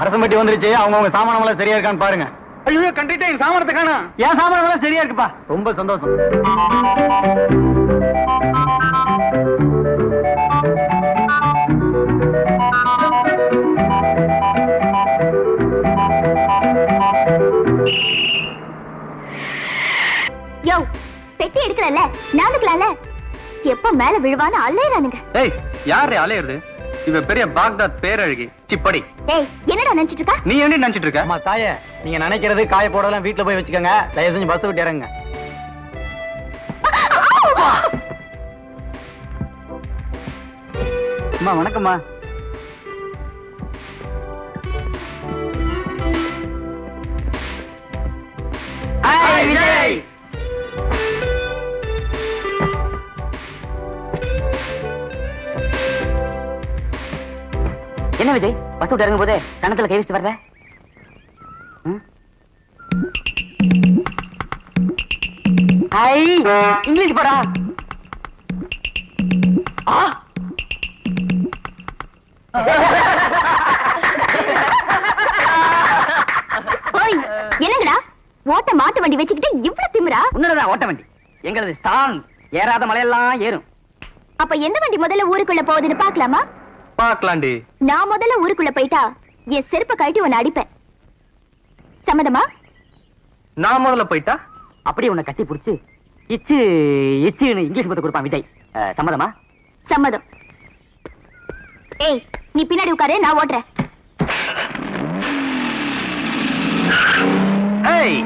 அரசம்பட்டி வந்துருச்சு. அவங்க சாமானமெல்லாம் சரியா இருக்கான்னு பாருங்க. ஐயோ கண்டிப்பா என் சாமானத்தை காணோம். என் சாமானமெல்லாம் சரியா இருக்குப்பா. ரொம்ப சந்தோஷம். யோ, பெட்டி எடுக்கறல்ல, நானுக்கலாம்ல. எப்ப மேல விழுவான்னு அலையறானுங்க. ஏய், யாரே அலையறது? இவ பெரிய பாக்தாத் பேரழகி. சிப்படி. ஏய், என்னடா நினைச்சிட்டு இருக்க? நீ என்ன நினைச்சிட்டு இருக்க? அம்மா தாயே, நீங்க நினைக்கிறது காய போடலாம் வீட்டுல போய் வச்சுக்கோங்க. தயவு செஞ்சு பஸ் விட்டு இறங்குங்க. அம்மா வணக்கம்மா. ஹாய் விஜய். என்ன விஜய், பஸ் விட்டு இறங்கும் போதே கணத்துல கை வச்சுட்டு வர்ற? இங்கிலீஷ் படா. என்னங்கடா ஓட்ட மாட்டு வண்டி வச்சுக்கிட்டு இவ்வளவு திமிரா? உன்னதான் ஓட்ட வண்டி, எங்களது ஸ்ட்ராங். ஏறாத மலையெல்லாம் ஏறும். அப்ப எந்த வண்டி முதல்ல ஊருக்குள்ள போகுதுன்னு பாக்கலாமா? பாக்கலாண்டி. நான் முதல்ல ஊருக்குள்ள போயிட்டா என் செருப்பை கழட்டி உன்னை அடிப்பேன். சம்மதமா? நான் முதல்ல போயிட்டா அப்படி உன்னை கட்டி புடிச்சு இச்சு இச்சுன்னு இங்கிலீஷ் பத்த கொடுப்பான் விஜய். சம்மதமா? சம்மதம். ஏய், நீ பின்னாடி உட்காரு, நான் ஓட்டுறேன். ஏய்,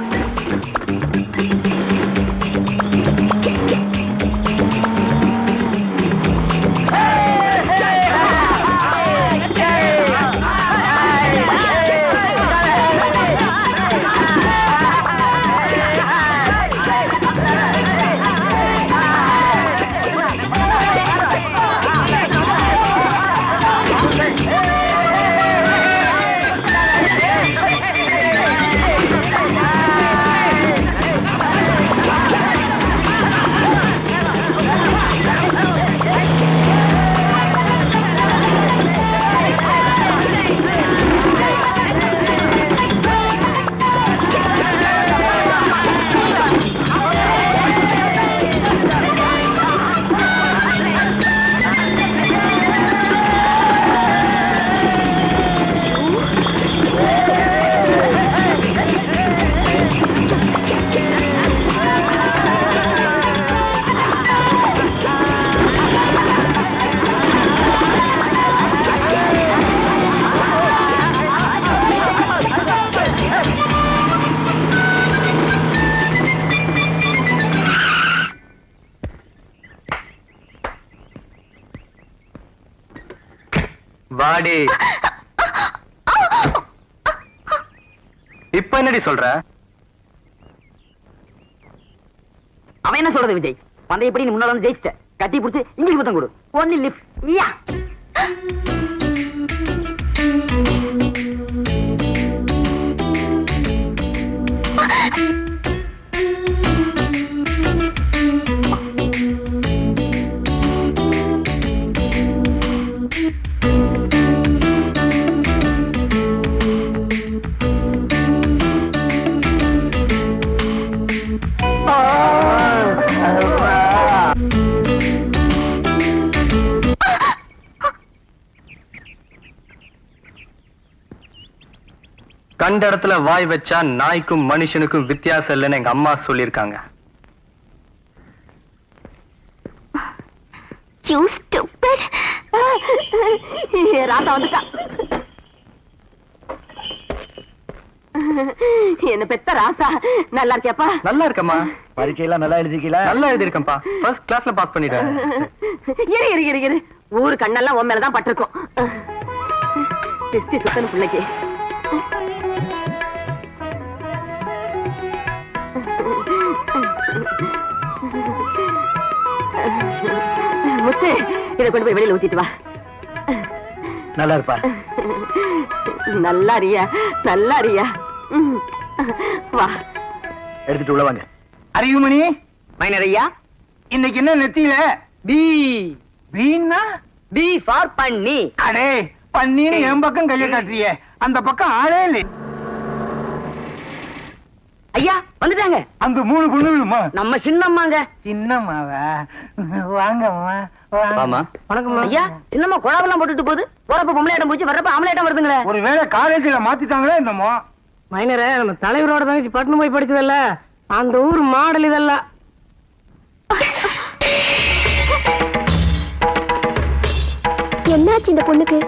வாடி. இப்ப என்னடி சொல்ற? அவன் என்ன சொல்றது விஜய்? பந்தயப்படி நீ முன்னால வந்து ஜெயிச்சிட்ட. கட்டி புடிச்சு இங்கிலீஷ் பத்தம் கொடு. Only lips. யா. கண்ட இடத்துல வாய் வச்சா நாய்க்கும் மனுஷனுக்கும் வித்தியாசம் இல்லைன்னு எங்க அம்மா சொல்லிருக்காங்க. ராசா வந்துட்டா. என்ன பெத்த ராசா, நல்லா இருக்கியாப்பா? நல்லா இருக்கம்மா. பரீட்சையெல்லாம் நல்லா எழுதிக்கல? நல்லா எழுதிருக்கேன்ப்பா. ஃபர்ஸ்ட் கிளாஸ்ல பாஸ் பண்ணிட்டேன். இரு ஊரு கண்ணெல்லாம் உன் மேலதான் பட்டிருக்கும். பிஸ்டி சுத்தன் பிள்ளைக்கு. முத்து, இதை கொண்டு போய் வெளியில ஊத்திட்டு வா. நல்லா இருப்பா. நல்லா அறியா, நல்லா அறியா. வா, எடுத்துட்டு உள்ள வாங்க. அறிவுமணி மைனர் ஐயா, இன்னைக்கு என்ன நெத்தியில பி? பீன்னா பி ஃபார் பண்ணி. அடே, பன்னீர் என் பக்கம் கைய காட்டுறியே, அந்த பக்கம் ஆளே இல்லை. ஐயா வந்துட்டாங்க. அந்த 3 பொண்ணுமா? நம்ம சின்னம்மாங்க. சின்னம்மாவா? வாங்கம்மா. வணக்கம் ஐயா. சின்னம்மா குழாவெல்லாம் போட்டுட்டு போகுது. போறப்ப பொம்பளையாட்டம் போச்சு, வர்றப்ப ஆம்பளையாட்டம் வருதுங்களே. ஒருவேளை காலேஜ்ல மாத்திட்டாங்களே என்னமோ. மைனரே, நம்ம தலைவரோட தங்கச்சி பட்டணம் போய் படிச்சதில்ல, அந்த ஊர் மாடல் இதெல்லாம். என்னாச்சு இந்த பொண்ணுக்கு?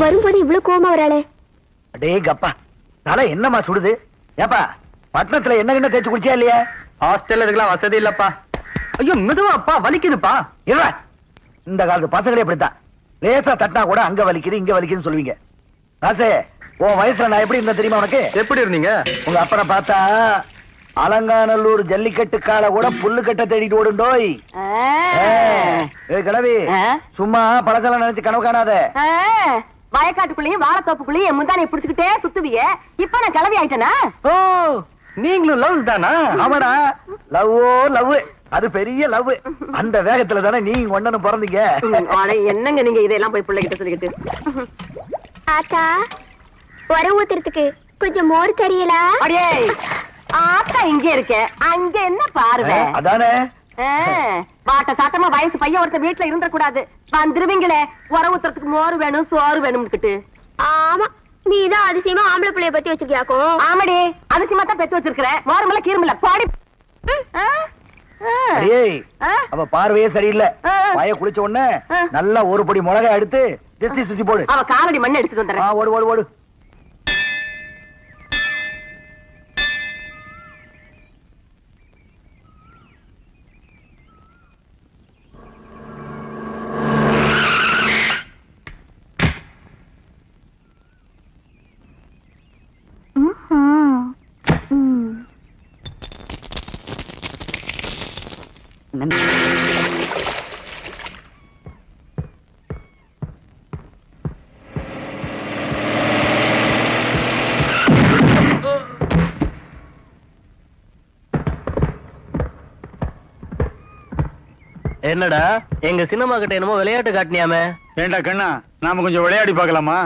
வரும்போது இவ்வளவு கோவமா வராளே? அடே கப்பா, தலை என்னமா சுடுது? ஏப்பா, பட்டணத்துல என்ன தேய்ச்சி குடிச்சியா இல்லையா? ஹாஸ்டல்ல இருக்கலாம் வசதி இல்லப்பா. ஐயோ மெதுவாப்பா, வலிக்குதுப்பா. இல்ல, இந்த காலத்து பசங்களே இப்படித்தான். லேசா தட்டினா கூட அங்க வலிக்குது இங்க வலிக்குதுன்னு சொல்லுவீங்க. ராசே, உன் வயசுல நான் எப்படி இருந்தேன் தெரியுமா உனக்கு? எப்படி இருந்தீங்க? உங்க அப்பனை பார்த்தா அலங்காநல்லூர் ஜல்லிக்கட்டு கால கூட புல்லு கட்ட தேடிட்டு ஓடுண்டோய். கிளவி, சும்மா பழசெல்லாம் நினைச்சு கனவு காணாத. வயக்காட்டுக்குள்ளேயும் வாழைத்தோப்புக்குள்ளேயும் என் முந்தானை பிடிச்சுக்கிட்டே சுத்துவிய. இப்ப நான் கிளவி ஆயிட்டேனா? ஓ, நீங்களும் லவ் தானா? ஆமாடா, லவ்வோ லவ். அது பெரிய லவ். அந்த வேகத்துல தானே நீங்க ஒண்ணு பிறந்தீங்க. என்னங்க நீங்க இதெல்லாம் போய் பிள்ளைகிட்ட சொல்லிக்கிட்டு. ஆத்தா, உர ஊத்துறதுக்கு கொஞ்சம் மோர் தெரியல? அடியே, ஆத்தா இங்க இருக்க, அங்க என்ன பார்வை? அதானே பாட்ட சாட்டமா வயசு பையன் ஒருத்த வீட்டுல இருந்த கூடாது. வந்துருவீங்களே, உர ஊத்துறதுக்கு மோர் வேணும் சோறு வேணும்னுக்கிட்டு. ஆமா, நீதான் அதிசயமா ஆம்பளை பிள்ளைய பத்தி வச்சிருக்கியாக்கும். ஆமாடி, அதிசயமா தான் பெத்து வச்சிருக்கிற. மோரமில்ல கீரமில்ல பாடி. அவ பார்வையே சரியில்லை. வாய குளிச்ச உடனே நல்லா ஒரு பொடி மிளகாய் எடுத்து திஸ்தி சுத்தி போடு. அவ காலடி மண்ணை எடுத்துட்டு வந்துடுறேன். ஓடு ஓடு ஓடு. என்னடா எங்க சினிமா கிட்ட என்னமோ விளையாட்டு காட்டினியாமே? ஏண்டா கண்ணா, நாம கொஞ்சம் விளையாடி பார்க்கலாமா?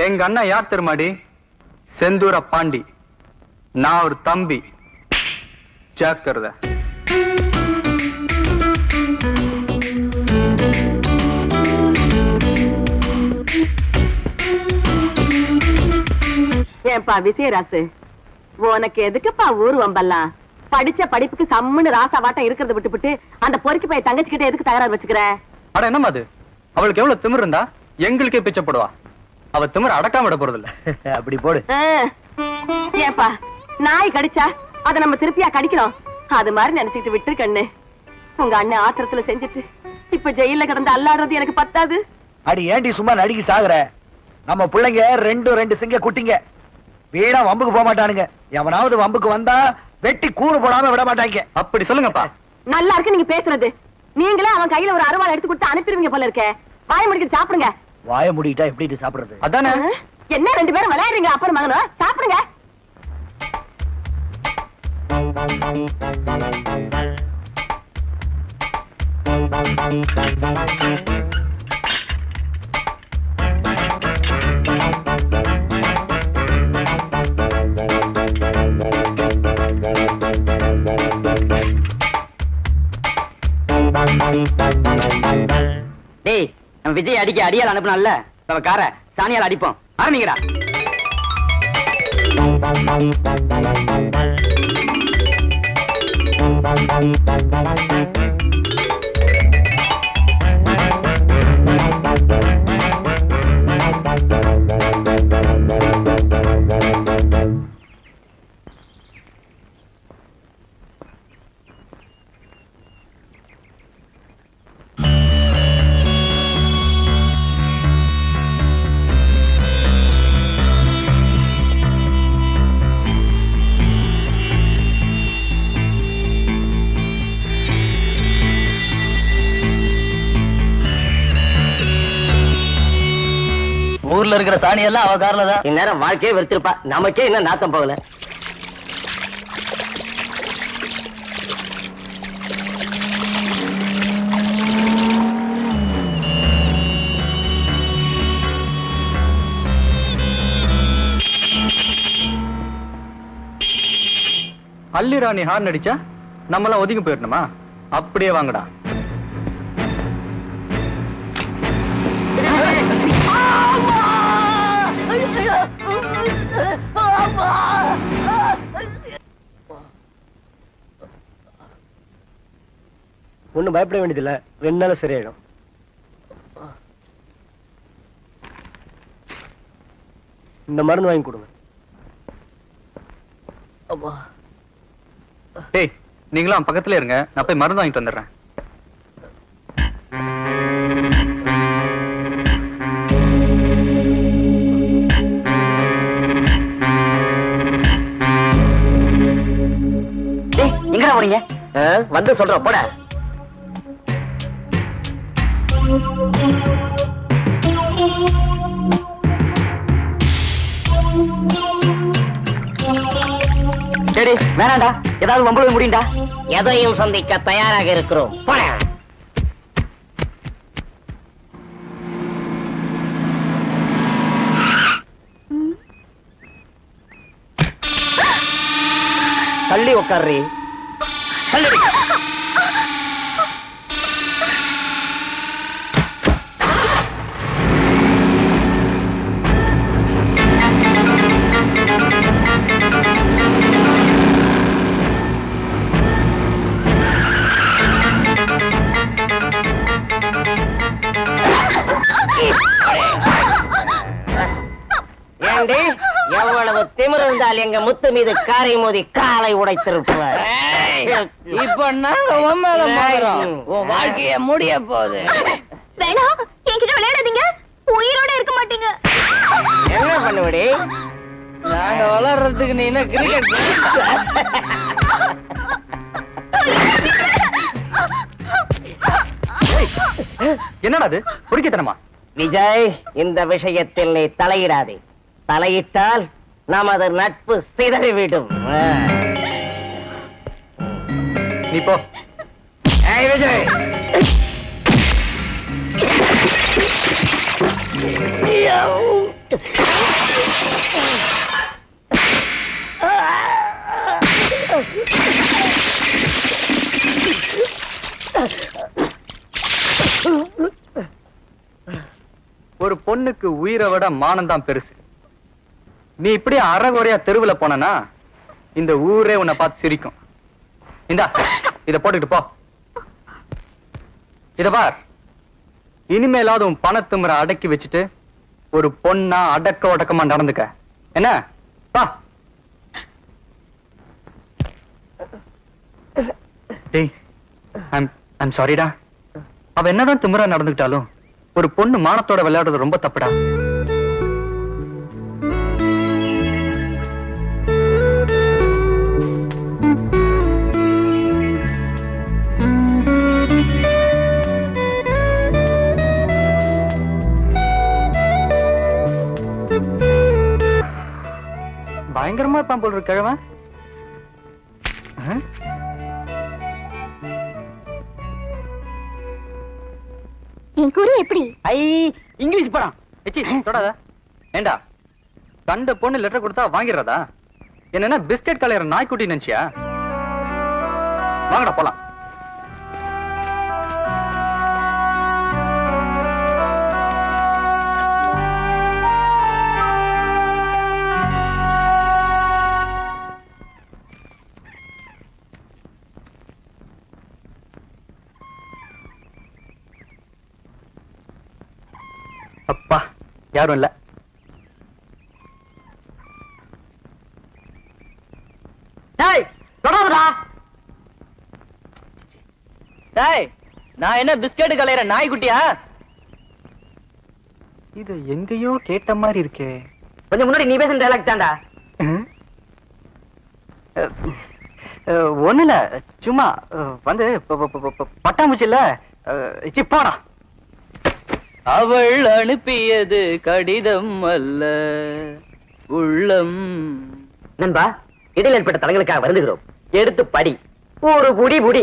எங்க அண்ணா யார் தெரியுமாடி? செந்தூர பாண்டி. நான் ஒரு தம்பி. ஜாக்கிரதை. ஏன்பா விசயராசு, உனக்கு எதுக்குப்பா ஊர் வம்பெல்லாம்? படிச்ச படிப்புக்கு சம்முன்னு ராசாவாட்டம் இருக்கிறத விட்டுவிட்டு அந்த பொறுக்கி போய் தங்கச்சிக்கிட்ட எதுக்கு தகராறு வச்சுக்கிற? அட என்னமா அது? அவளுக்கு எவ்வளவு திமிர் இருந்தா எங்களுக்கே பிச்சை போடுவா. அவ திமிர் அடக்காம விட போறது இல்ல. அப்படி போடு. ஏப்பா, நாய் கடிச்சா அத நம்ம திருப்பியா கடிக்கிறோம்? அது மாதிரி நினைச்சிட்டு விட்டு கண்ணு. உங்க அண்ணன் ஆத்திரத்துல செஞ்சுட்டு இப்ப ஜெயில கிடந்து அல்லாடுறது எனக்கு பத்தாது. அடி ஏண்டி சும்மா நடிகி சாகுற? நம்ம பிள்ளைங்க ரெண்டு சிங்க குட்டிங்க. வீணா வம்புக்கு போக மாட்டானுங்க. எவனாவது வம்புக்கு வந்தா வெட்டி கூறு போடாம விட மாட்டாங்க. அப்படி சொல்லுங்கப்பா. நல்லா இருக்கு நீங்க பேசுறது. நீங்களே அவன் கையில ஒரு அருவாள் எடுத்து கொடுத்து அனுப்பிடுவீங்க போல இருக்க. வாய முடிக்கிட்டு சாப்பிடுங்க. வாய முடிட்டா எப்படி சாப்பிடுறது? அதானே. என்ன 2 பேரும் விளையாடுறீங்க? அப்புறம் மகனும் சாப்பிடுங்க. டேய், நம்ம விஜய் அடிக்க அடியால் அனுப்பினால நம்ம கார சாணியால் அடிப்போம். ஆரம்பிங்கடா. ஊர்ல இருக்கிற சாணி எல்லாம் அவ கார்ல தான். இந்நேரம் வாழ்க்கையே வெறுத்திருப்பா. நமக்கே இன்னும் நாத்தம் போகல. அல்லி ராணி ஹார்ன் அடிச்சா நம்மளாம் ஒதுங்கி போயிடணுமா? அப்படியே வாங்கடா. ஒண்ணும் பயப்பட வேண்டியதில்லை. 2 நாள் சரியாயிடும். இந்த மருந்து வாங்கி கொடுங்க. டேய், நீங்களும் பக்கத்துல இருங்க. நான் போய் மருந்து வாங்கிட்டு வந்துடுறேன். எங்கடா போறீங்க? வந்து சொல்றோம் போட. சரி வேணாண்டா. ஏதாவது வம்பளவு முடியுண்டா? எதையும் சந்திக்க தயாராக இருக்கிறோம். போட. தள்ளி உட்கார்றி. தள்ளி. ஏண்டி, எவ்வளவு திமிர் இருந்தால் எங்க முத்து மீது காரை மோதி காலை உடைத்திருப்பார். இப்ப நாங்க உன் வாழ்க்கைய முடிய போகுது. வேணாம், என்கிட்ட விளையாடாதீங்க. உயிரோட இருக்க மாட்டீங்க. என்ன பண்ணுவடி? நாங்க வளர்றதுக்கு நீ என்ன கிரிக்கெட்? என்னடா அது? பொறுக்கித்தனமா? விஜய், இந்த விஷயத்தில் நீ தலையிடாதே. தலையிட்டால் நமது நட்பு சிதறிவிடும். நீ போ. ஏய் விஜய், ஒரு பொண்ணுக்கு உயிரை விட மானம் தான் பெருசு. நீ இப்படி அறகுறையா தெருவுல போனா இந்த ஊரே உன்னை பார்த்து சிரிக்கும். இந்தா இத போட்டுக்கிட்டு போ. இத பார், இனிமேலாவது உன் பணத்துமுறை அடக்கி வச்சுட்டு ஒரு பொண்ணா அடக்க ஒடக்கமா நடந்துக்க. என்ன பா. டேய், I'm சாரிடா. அவ என்னதான் திமிரா நடந்துக்கிட்டாலும் ஒரு பொண்ணு மானத்தோட விளையாடுறது ரொம்ப தப்புடா. பயங்கரமா இருப்பான் போல் இருக்கு கிழவன். என் குறி எப்படி? ஐ இங்கிலீஷ் படம். தொடாத. ஏண்டா கண்ட பொண்ணு லெட்டர் கொடுத்தா வாங்கிடுறதா? என்னன்னா பிஸ்கட் கலையற நாய்க்குட்டி நினைச்சியா? வாங்கடா போலாம். அப்பா யாரும் இல்ல. டேய் தொடர்றா. டேய் நான் என்ன பிஸ்கட் கலையற நாய்க்குட்டியா? இது எங்கேயோ கேட்ட மாதிரி இருக்கே. கொஞ்சம் முன்னாடி நீ பேசுன டயலாக் தான்டா. ஒண்ணுல சும்மா வந்து பட்டாம்பூச்சி இல்ல போடா. அவள் அனுப்பியது கடிதம் அல்ல உள்ளம். நண்பா, இடையில் ஏற்பட்ட தலங்களுக்காக வருந்துகிறோம். எடுத்து படி, ஒரு புடி புடி.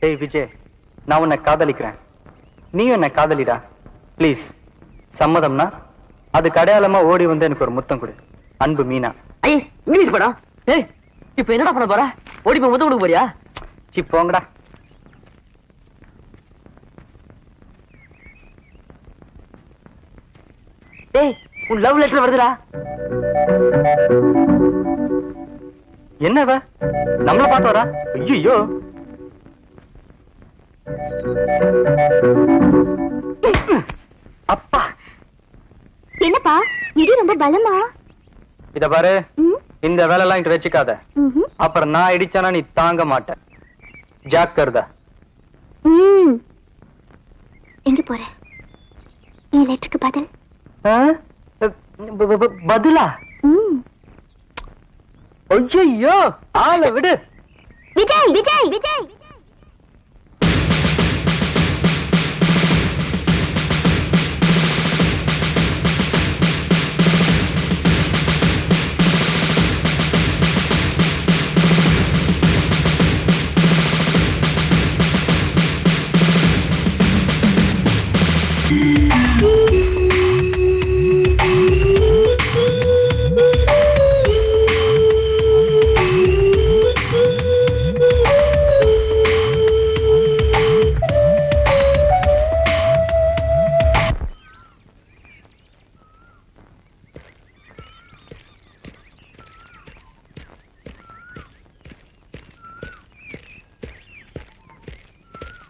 டேய் விஜய், நான் உன்னை காதலிக்கிறேன், நீ என்னை காதலிடா. பிளீஸ், சம்மதம்னா அதுக்கு அடையாளமா ஓடி வந்து எனக்கு ஒரு முத்தம் கொடு. அன்பு மீனா. ஐ இங்கிலீஷ் படம். ஏய் இப்ப என்னடா பண்ண போற? ஓடி போய் முத்தம் கொடுக்க போறியா? சி போங்கடா. டேய் உன் லவ் லெட்டர் வருதுடா. என்னவ நம்மள பார்த்து வரா? ஐயோ அப்பா. என்னப்பா இடி ரொம்ப பலமா? இத பாரு, இந்த வேலை எல்லாம் இங்க வச்சுக்காத. அப்புறம் நான் இடிச்சானா நீ தாங்க மாட்ட. ஜாக்கிரதா. எங்க போற? என் லெட்டருக்கு பதில்? பதிலா? ஐயோ ஆள விடு. விஜய் விஜய் விஜய்.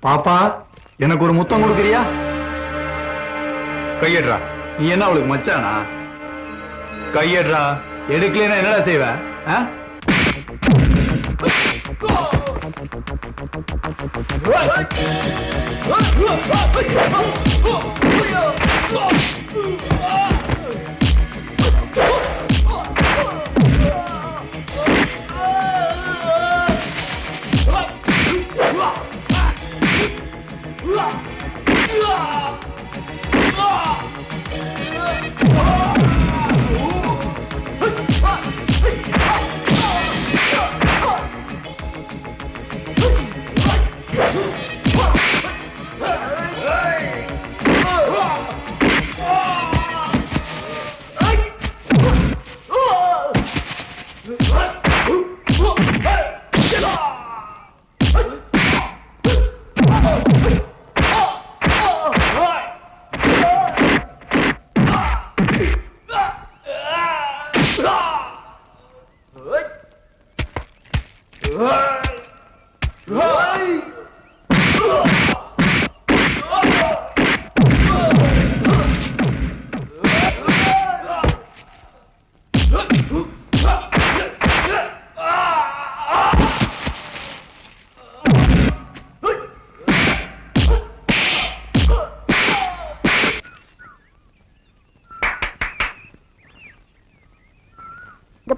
பாப்பா, எனக்கு ஒரு முத்தம் கொடுக்கறியா? கையெடுறா. நீ என்ன அவளுக்கு மச்சானா? கையெடுறா. எடுக்கலைன்னா என்னடா செய்வ?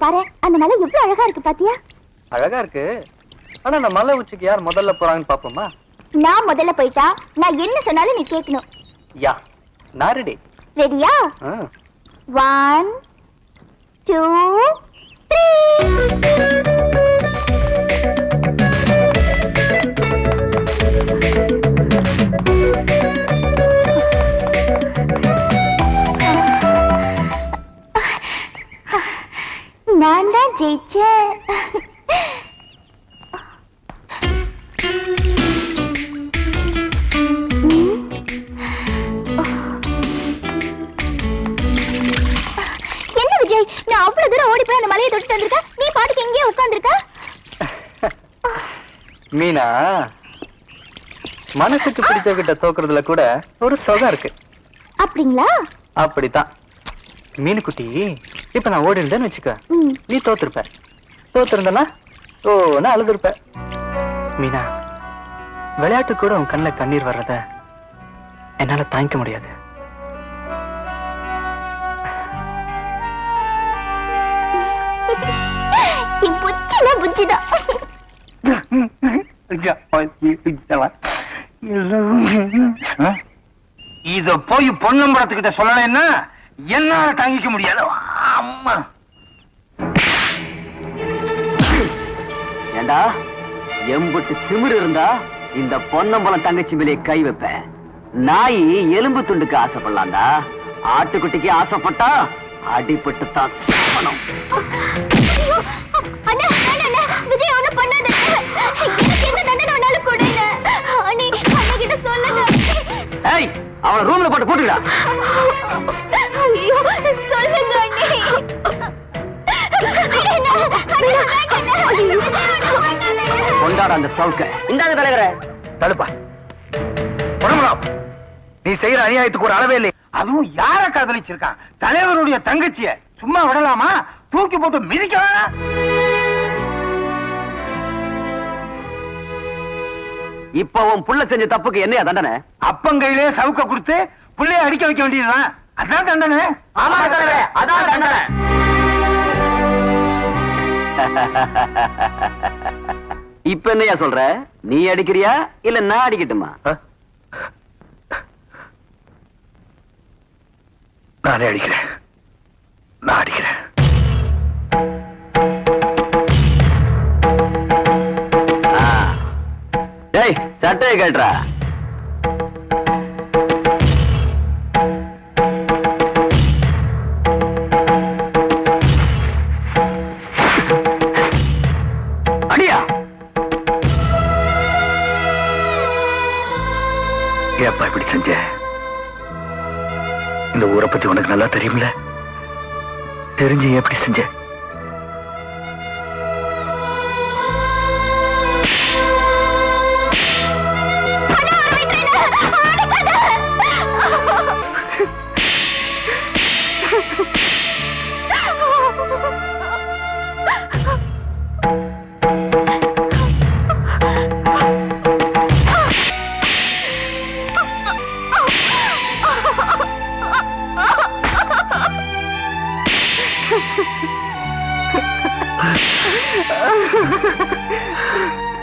பாரு, அந்த மலை எவ்வளவு அழகா இருக்கு பாத்தியா? அழகா இருக்கு. ஆனா அந்த மலை உச்சிக்கு யார் முதல்ல போறாங்கன்னு பாப்போமா? நான் முதல்ல போயிட்டா நான் என்ன சொன்னாலும் நீ கேட்கணும். யா, நான் ரெடி. ரெடியா? 1 2 3. நான் தான் ஜெயிச்சேன். என்ன விஜய், நான் அவ்வளவு தூரம் ஓடி போய் அந்த மலையை தொட்டு வந்திருக்க, நீ பாட்டுக்கு எங்கேயே உட்கார்ந்திருக்க? மீனா, மனசுக்கு பிடிச்சவகிட்ட தோக்குறதுல கூட ஒரு சுகம் இருக்கு. அப்படிங்களா? அப்படித்தான் மீனுக்குட்டி. இப்ப நான் ஓடி இருந்தேன்னு வச்சுக்க, நீ தோத்துருப்ப. தோத்துருந்தனா நான் அழுதுருப்ப. மீனா, விளையாட்டு கூட உன் கண்ணுல கண்ணீர் வர்றத என்னால தாங்கிக்க முடியாது. இத போய் பொன்னம்பலத்துக்கிட்ட சொல்லலைன்னா என்னால தாங்கிக்க முடியாது. அம்மா, ஏண்டா எம்புட்டு திமிரு இருந்தா இந்த பொன்னம்பலம் தங்கச்சி மேலே கை வைப்பேன். நாய் எலும்பு துண்டுக்கு ஆசைப்படலாம்டா, ஆட்டுக்குட்டிக்கு ஆசைப்பட்டா அடிபட்டு தான் சாகணும். விஜய் ஒண்ணு பண்ணாத, எனக்கு என்ன தண்டனை வேணாலும் கொடுங்க. அண்ணி, அண்ணகிட்ட சொல்லுங்க. ஏய், அவனை ரூம்ல போட்டு போட்டுடா. ஐயோ, சொல்லுங்க அண்ணி. கொண்டாட அந்த சவுக்க. இந்தாங்க தலைவரே. தடுப்பா. பொன்னம்பலம், நீ செய்யற அநியாயத்துக்கு ஒரு அளவே இல்லை. அதுவும் யார காதலிச்சிருக்கான்? தலைவருடைய தங்கச்சிய சும்மா விடலாமா? தூக்கி போட்டு மிதிக்க வேணாம். இப்ப உன் புள்ள செஞ்ச தப்புக்கு என்னையா தண்டனை? அப்பங்கையிலே சவுக்க கொடுத்து புள்ளைய அடிக்க வைக்க வேண்டியதுதான். அதான் தண்டனை. ஆமா தலைவரே, அதான் தண்டனை. இப்ப என்னையா சொல்ற? நீ அடிக்கிறியா இல்ல நான் அடிக்கட்டுமா? நானே அடிக்கிறேன். நான் அடிக்கிறேன். டேய், சட்டையை கேட்டுறா. அடியா. ஏப்பா இப்படி செஞ்ச? இந்த ஊரை பத்தி உனக்கு நல்லா தெரியும்ல, தெரிஞ்சு எப்படி செஞ்ச?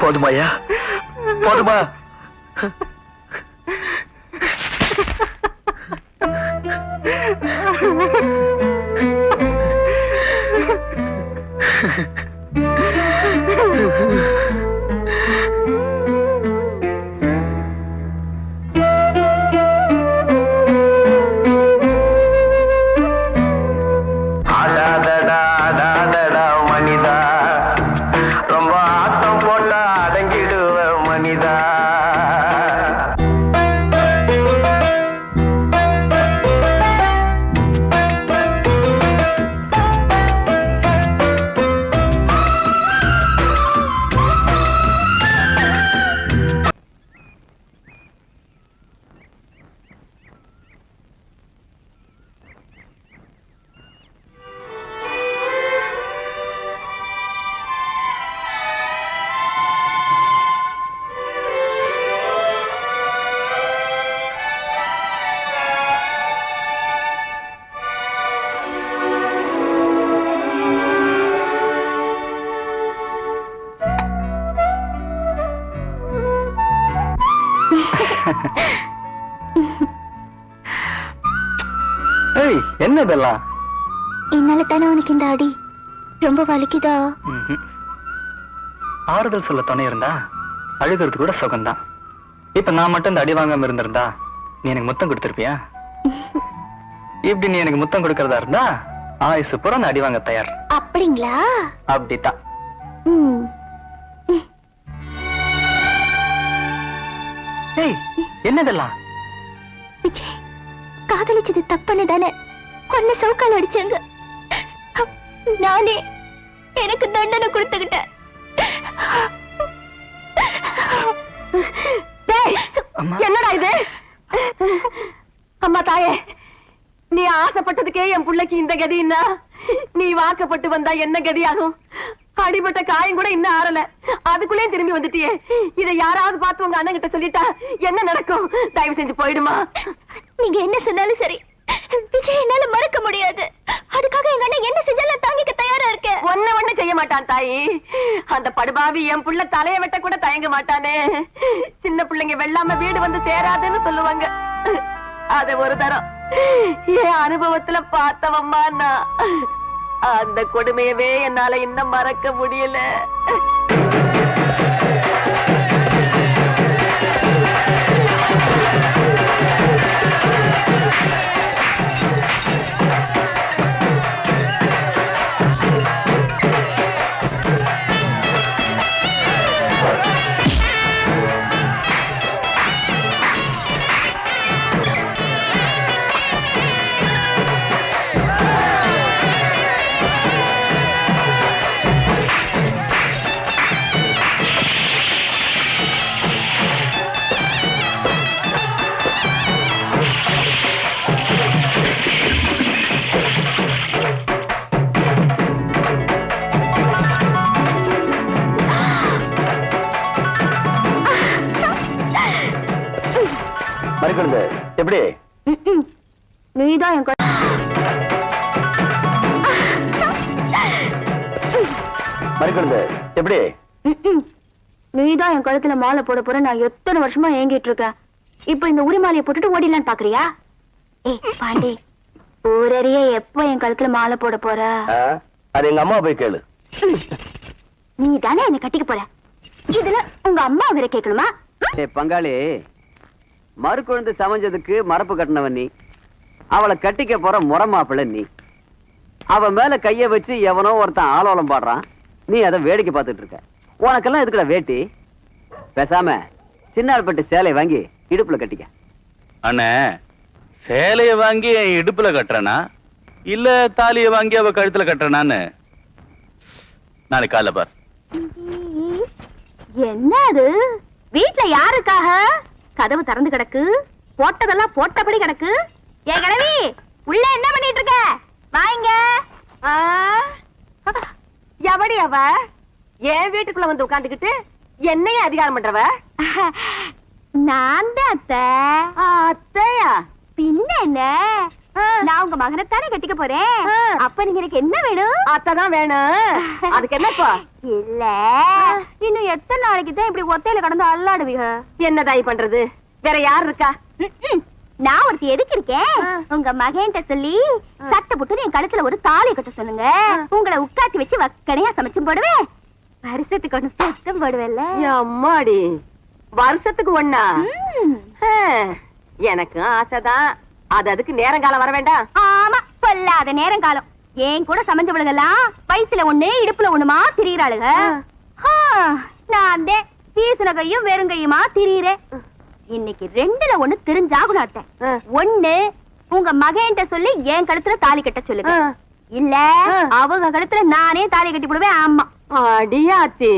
போதுமாயா? போதுமா? ரொம்ப ஆட்டம் போட்டா அடங்கிடுவ மனிதா. ஏய் என்ன இதெல்லாம்? என்னால தானே உனக்கு இந்த அடி ரொம்ப வலிக்குதா? ஆறுதல் சொல்ல துணை இருந்தா அழுகிறது கூட சுகம்தான். இப்ப நான் மட்டும் இந்த அடி வாங்காம இருந்திருந்தா நீ எனக்கு முத்தம் கொடுத்திருப்பியா? இப்படி நீ எனக்கு முத்தம் கொடுக்கறதா இருந்தா ஆயுசு பூரா நான் அடி வாங்க தயார். அப்படிங்களா? அப்படித்தான். ஏய் என்னதெல்லாம்? விஜய், காதலிச்சது தப்புன்னு தானே கொன்ன சவுக்கால் அடிச்சாங்க. நானே எனக்கு தண்டனை கொடுத்துக்கிட்டேன். என்னடா இது? அம்மா தாயே, நீ ஆசைப்பட்டதுக்கே என் பிள்ளைக்கு இந்த கதின்னா நீ வாக்கப்பட்டு வந்தா என்ன கதியாகும்? அடிபட்ட காயம் கூட இன்னும் ஆறல, அதுக்குள்ளே திரும்பி வந்துட்டியே. இதை யாராவது பார்த்து உங்க அண்ணன் கிட்ட சொல்லிட்டா என்ன நடக்கும்? தயவு செஞ்சு போயிடுமா. நீங்க என்ன சொன்னாலும் சரி, விஜய் என்னால மறக்க முடியாது. அதுக்காக எங்க அண்ணன் என்ன செஞ்சாலும் தாங்கிக்க தயாரா இருக்கேன். ஒண்ணு செய்ய மாட்டான் தாயி. அந்த படுபாவி என் புள்ள தலைய வெட்ட கூட தயங்க மாட்டானே. சின்ன பிள்ளைங்க வெள்ளாம வீடு வந்து சேராதுன்னு சொல்லுவாங்க. அத ஒரு தரம் என் அனுபவத்துல பார்த்தவம்மா நான். அந்த கொடுமையவே என்னால இன்னும் மறக்க முடியல. மறுக்கிறது எப்படி? நீதான் என் மறுக்கிறது எப்படி? நீதான் என் கழுத்துல மாலை போட போற. நான் எத்தனை வருஷமா ஏங்கிட்டு இருக்கேன். இப்ப இந்த உரிமாலையை போட்டுட்டு ஓடிலான்னு பாக்குறியா? ஏய் பாண்டி, ஊரறிய எப்ப என் கழுத்துல மாலை போட போற? அது எங்க அம்மா போய் கேளு. நீ தானே என்ன கட்டிக்க போற, இதுல உங்க அம்மா வேற கேட்கணுமா? பங்காளி, மறுக்குழந்து சமைஞ்சதுக்கு மரப்பு கட்டினவன் நீ. அவளை கட்டிக்க போற முறமாப்பிள்ள நீ. அவ மேல கைய வச்சு எவனோ ஒருத்தன் ஆலோலம் பாடுறான். நீ அதை வேடிக்கை பார்த்துட்டு இருக்க. உனக்கெல்லாம் எதுக்குடா வேட்டி? பேசாம சின்னாள்பட்டு சேலை வாங்கி இடுப்புல கட்டிக்க. அண்ணே, சேலைய வாங்கி என் இடுப்புல கட்டுறனா இல்ல தாலிய வாங்கி அவ கழுத்துல கட்டுறனான்னு நாளைக்கு காலைல பார். என்ன அது? வீட்டுல யாருக்காக கதவு திறந்து கிடக்கு, போட்டதெல்லாம் போட்டபடி கிடக்கு. ஏ கிழவி, உள்ள என்ன பண்ணிட்டு இருக்க? வாங்க. எவடி அவ என் வீட்டுக்குள்ள வந்து உட்கார்ந்துகிட்டு என்னையே அதிகாரம் பண்றவ? நான் தான் அத்தை. அத்தையா? பின்ன என்ன, நான் உங்க மகனைத்தானே கட்டிக்க போறேன். அப்ப நீங்க எனக்கு என்ன வேணும்? அத்தைதான் வேணும். அதுக்கு என்னப்பா? இல்ல, இன்னும் எத்தனை நாளைக்கு தான் இப்படி ஒத்தையில கடந்து அல்லாடுவீங்க? என்னதாய் பண்றது? வேற யார் இருக்கா? நான் ஒருத்தி எதுக்கு இருக்கேன்? உங்க மகன்கிட்ட சொல்லி சட்டை போட்டு என் கழுத்துல ஒரு தாலி கட்ட சொல்லுங்க. உங்களை உட்காத்தி வச்சு வக்கனையா சமைச்சும் போடுவேன். வருஷத்துக்கு ஒண்ணு சத்தம் போடுவேல்ல. அம்மாடி, வருஷத்துக்கு ஒண்ணா? எனக்கு ஆசைதான். அது அதுக்கு நேரங்காலம் வர வேண்டாம். ஆமா, பொல்லாத நேரங்காலம். ஏன் கூட சமைஞ்சவளுகெல்லாம் வயசுல ஒண்ணு இடுப்புல ஒண்ணுமா திரியிறாளுக. நான் வீசுன கையும் வெறுங்கையுமா திரியிறேன். இன்னைக்கு ரெண்டுல ஒண்ணு தெரிஞ்சாகணும் அத்தை. ஒண்ணு, உங்க மகன்கிட்ட சொல்லி என் கழுத்துல தாலி கட்ட சொல்லுங்க. இல்ல அவங்க கழுத்துல நானே தாலி கட்டி போடுவேன். ஆமா. அடியாத்தி,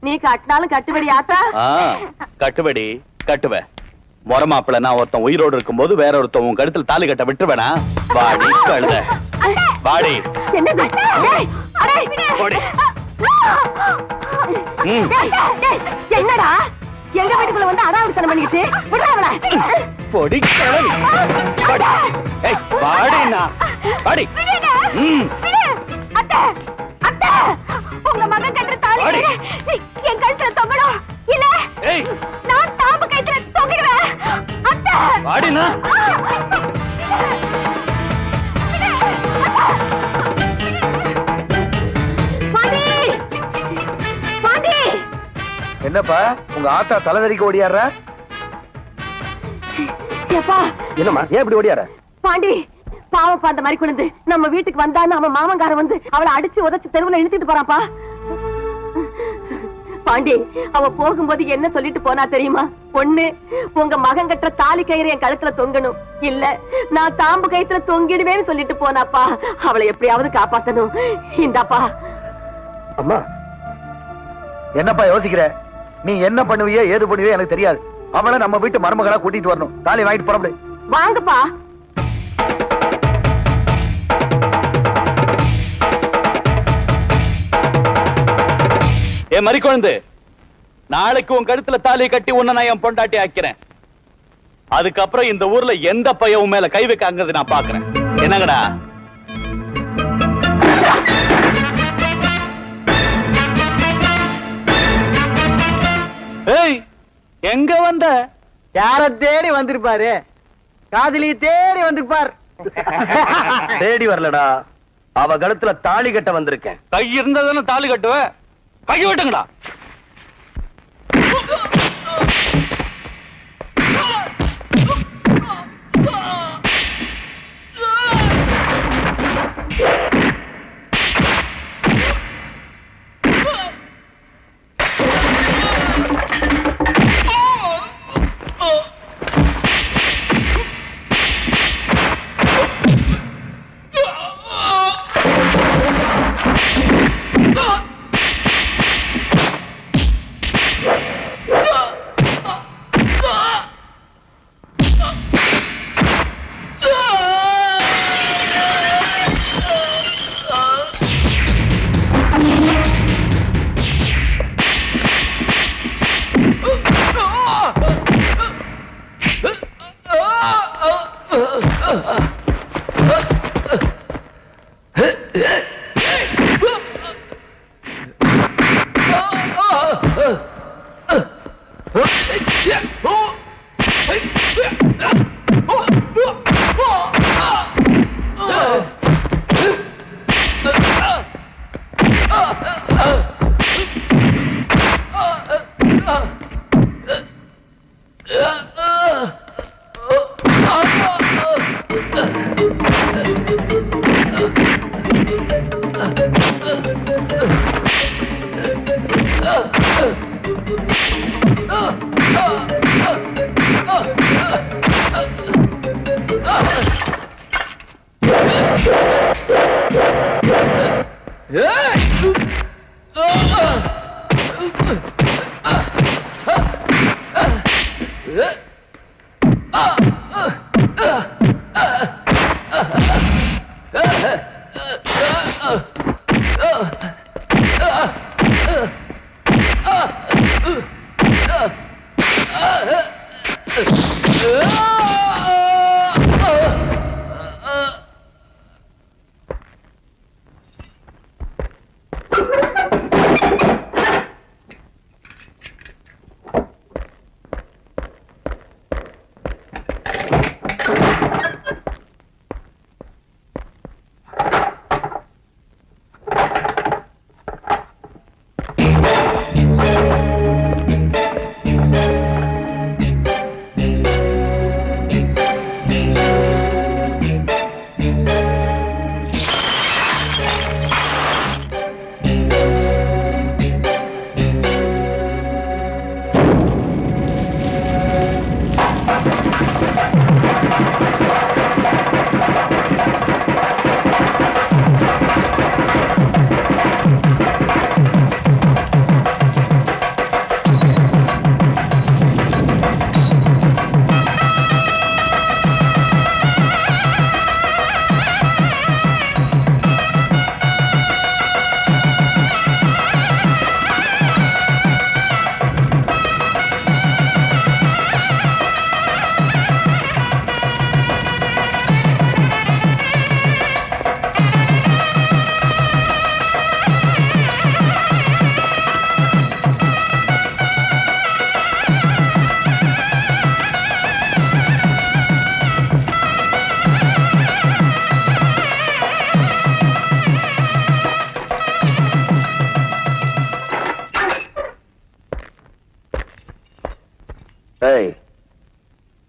நீ கட்டினாலும் கட்டுபடி ஆத்தா? கட்டுபடி கட்டுவேன். முறமாப்பிள்ள நான் ஒருத்தன் உயிரோடு இருக்கும் போது வேற ஒருத்தன் உன் கழுத்துல தாலி கட்ட விட்டுருவேனா? வாடி கழுத, வாடி. என்னடா எங்க வீட்டுக்குள்ள வந்து அடாவடித்தனம் பண்ணிக்கிட்டு பொடி கிழவி. வாடினா வாடி. உங்க மகன் கட்டுற தாலி என் கழுத்துல தொங்கணும். இல்ல நான் தாம்பு கழுத்துல தொங்கிடுவேன். அத்தை வாடினா. என்னப்பா உங்க ஆத்தா தலைதறிக்க ஓடியாடுற? என்னம்மா ஏன் இப்படி ஓடியார? பாண்டி பாவப்பா அந்த மாதிரி குழந்தை நம்ம வீட்டுக்கு வந்தான்னு அவன் மாமங்காரன் வந்து அவளை அடிச்சு உதச்சு தெருவுல இழுத்துட்டு போறான்ப்பா. பாண்டி அவ போகும்போது என்ன சொல்லிட்டு போனா தெரியுமா? பொண்ணு உங்க மகன் கட்டுற தாலி கயிறு என் கழுத்துல தொங்கணும், இல்ல நான் தாம்பு கயித்துல தொங்கிடுவேன்னு சொல்லிட்டு போனாப்பா. அவளை எப்படியாவது காப்பாத்தணும். இந்தாப்பா. அம்மா என்னப்பா யோசிக்கிற? நீ என்ன பண்ணுவியோ ஏது பண்ணுவியோ எனக்கு தெரியாது. அவளை நம்ம வீட்டு மருமகளா கூட்டிட்டு வரணும். தாலி வாங்கிட்டு போறோம். வாங்கப்பா. ஏ மறி குழந்தை, நாளைக்கு உன் கழுத்துல தாலி கட்டி உன்னை நான் என் பொண்டாட்டி ஆக்கிறேன். அதுக்கப்புறம் இந்த ஊர்ல எந்த பையன் மேல கை வைக்காங்கிறது நான் பாக்குறேன். என்னங்கடா? ஏய், எங்க வந்த? யார தேடி வந்திருப்பாரு? காதலி தேடி வந்திருப்பார். தேடி வரலடா, அவ கழுத்துல தாலி கட்ட வந்திருக்கேன். கை இருந்ததுன்னு தாலி கட்டுவ? கை விட்டுங்கடா.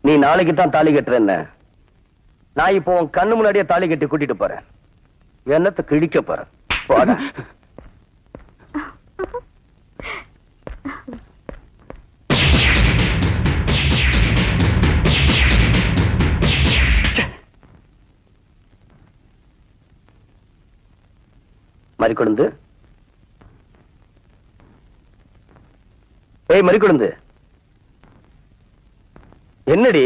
நீ நாளைக்கு தான் தாலி கட்டுறேன்ன, நான் இப்போ உன் கண்ணு முன்னாடியே தாலி கட்டி கூட்டிட்டு போறேன். என்னத்தை கிழிக்க போறேன். போடா. மறிக்கொழுந்து, ஏய் மறிக்கொழுந்து, என்னடி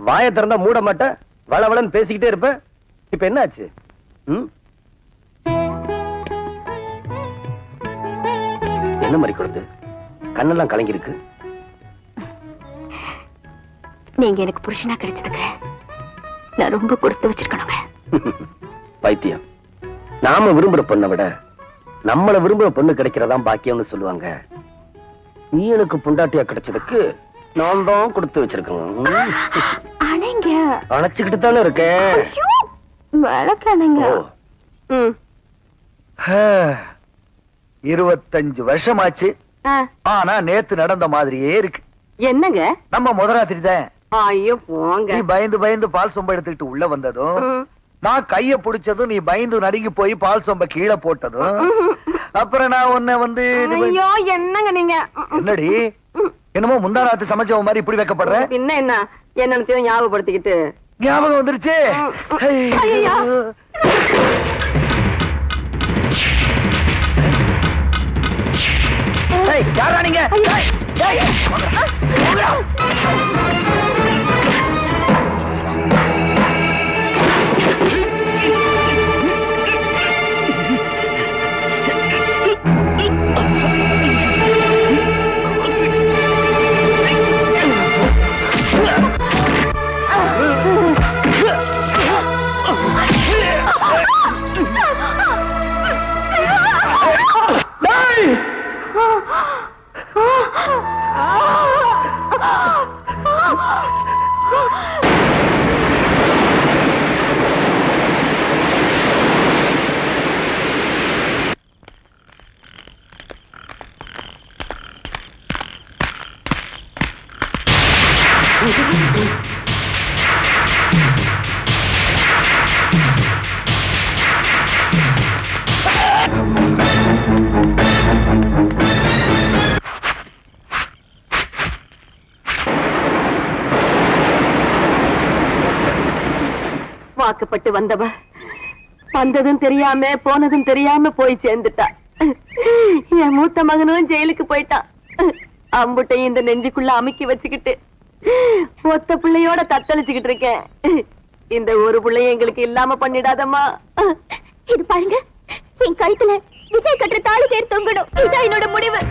வாயை திறந்தா மூட மாட்ட, வளவளன்னு பேசிக்கிட்டே இருப்ப. இப்ப என்ன ஆச்சு? என்ன மறிக்கொழுந்து, கண்ணெல்லாம் கலங்கி இருக்கு. நீங்க எனக்கு புருஷனா கிடைச்சதுக்கு நான் ரொம்ப கொடுத்து வச்சிருக்கணுங்க. பைத்தியம். நாம விரும்புற பொண்ணை விட நம்மள விரும்புற பொண்ணு கிடைக்கிறதா பாக்கியம்னு சொல்லுவாங்க. நீ எனக்கு பொண்டாட்டியா கிடைச்சதுக்கு நான் தான் கொடுத்து வச்சிருக்கேன். அணைச்சுக்கிட்டு தானே இருக்கேன். 25 வருஷமாச்சு. ஆனா நேத்து நடந்த மாதிரியே இருக்கு. என்னங்க? நம்ம முதராத்திரி தான். ஐயோ போங்க. நீ பயந்து பயந்து பால் சொம்ப எடுத்துக்கிட்டு உள்ள வந்ததும், நான் கைய புடிச்சதும் நீ பயந்து நடுங்கி போய் பால் சொம்ப கீழே போட்டதும், அப்புறம் நான் உன்னை வந்து ஐயோ என்னங்க நீங்க? என்னடி என்னமோ முந்தாராத்து சமைச்சவ மாதிரி இப்படி வைக்கப்படுற? பின்ன என்ன என்னன்னு ஞாபகப்படுத்திக்கிட்டு ஞாபகம் வந்துருச்சு. யாரா நீங்க? வாக்கப்பட்டு வந்தவ வந்ததும் தெரியாம போனதும் தெரியாம போய் சேர்ந்துட்டா. என் மூத்த மகனும் ஜெயிலுக்கு போயிட்டான். அம்புட்டையும் இந்த நெஞ்சுக்குள்ள அமுக்கி வச்சுக்கிட்டு ஒத்த பிள்ளையோட தத்தளிச்சுக்கிட்டு இருக்கேன். இந்த ஒரு பிள்ளைய எங்களுக்கு இல்லாம பண்ணிடாதம்மா. இது பாருங்க, என் கழுத்துல விஜய் கட்டுற தாலி தேர் தொங்கணும். இதான் என்னோட முடிவு.